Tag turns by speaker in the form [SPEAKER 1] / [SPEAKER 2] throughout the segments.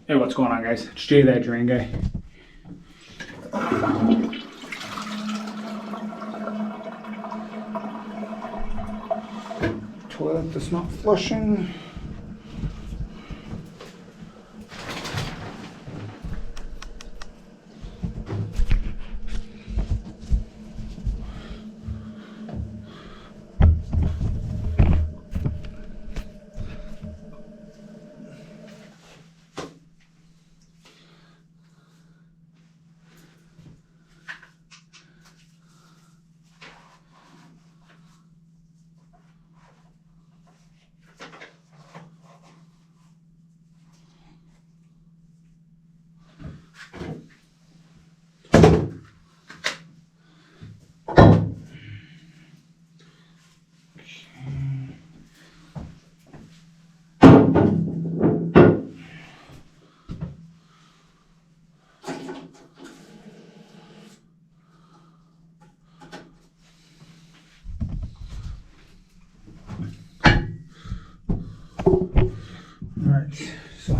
[SPEAKER 1] Hey, what's going on, guys? It's Jay, that drain guy. Toilet that's not flushing. Alright, so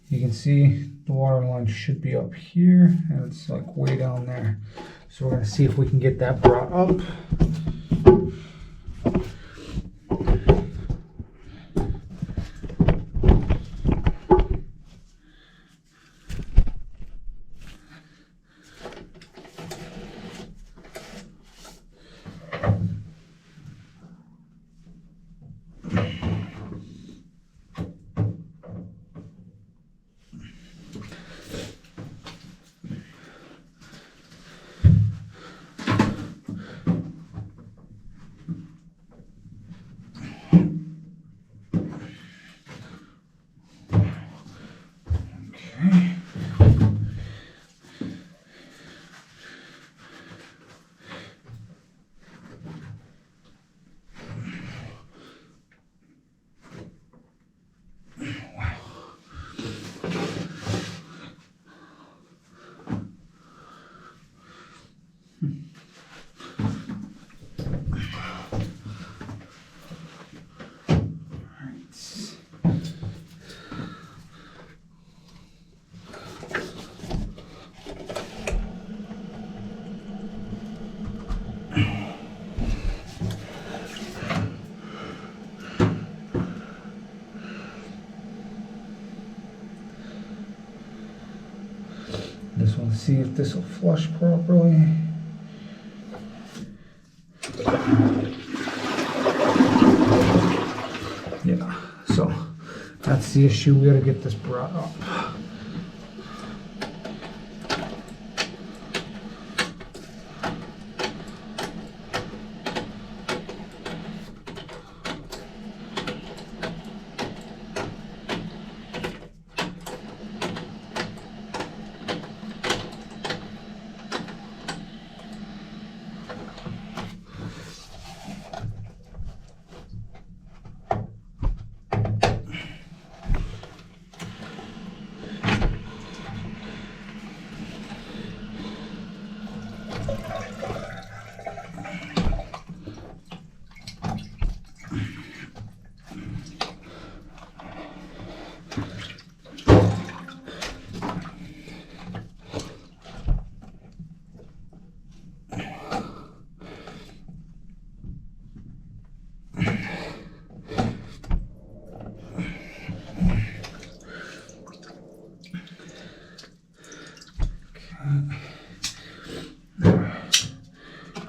[SPEAKER 1] you can see the water line should be up here, and it's like way down there. So we're gonna see if we can get that brought up. Just want to see if this will flush properly. Yeah, so that's the issue. We gotta get this brought up.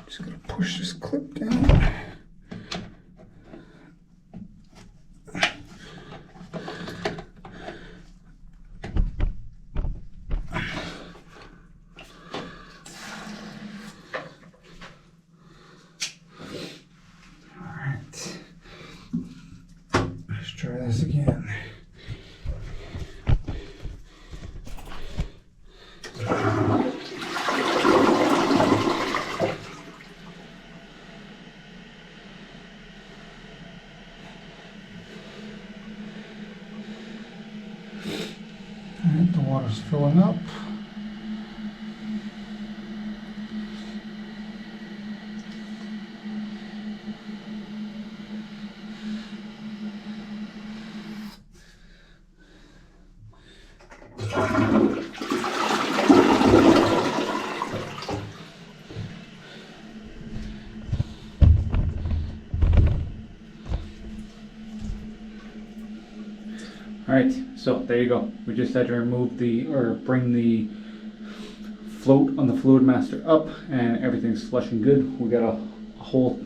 [SPEAKER 1] Just gonna push this clip down. Alright. Let's try this again. Alright, the water's filling up. there you go. We just had to remove bring the float on the Fluid Master up, and everything's flushing good. We got a whole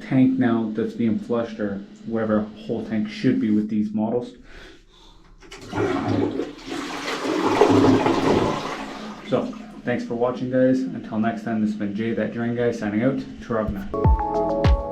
[SPEAKER 1] tank now that's being flushed, or whatever a whole tank should be with these models. So, thanks for watching, guys. Until next time, this has been Jay, that Drain Guy, signing out. Taragna.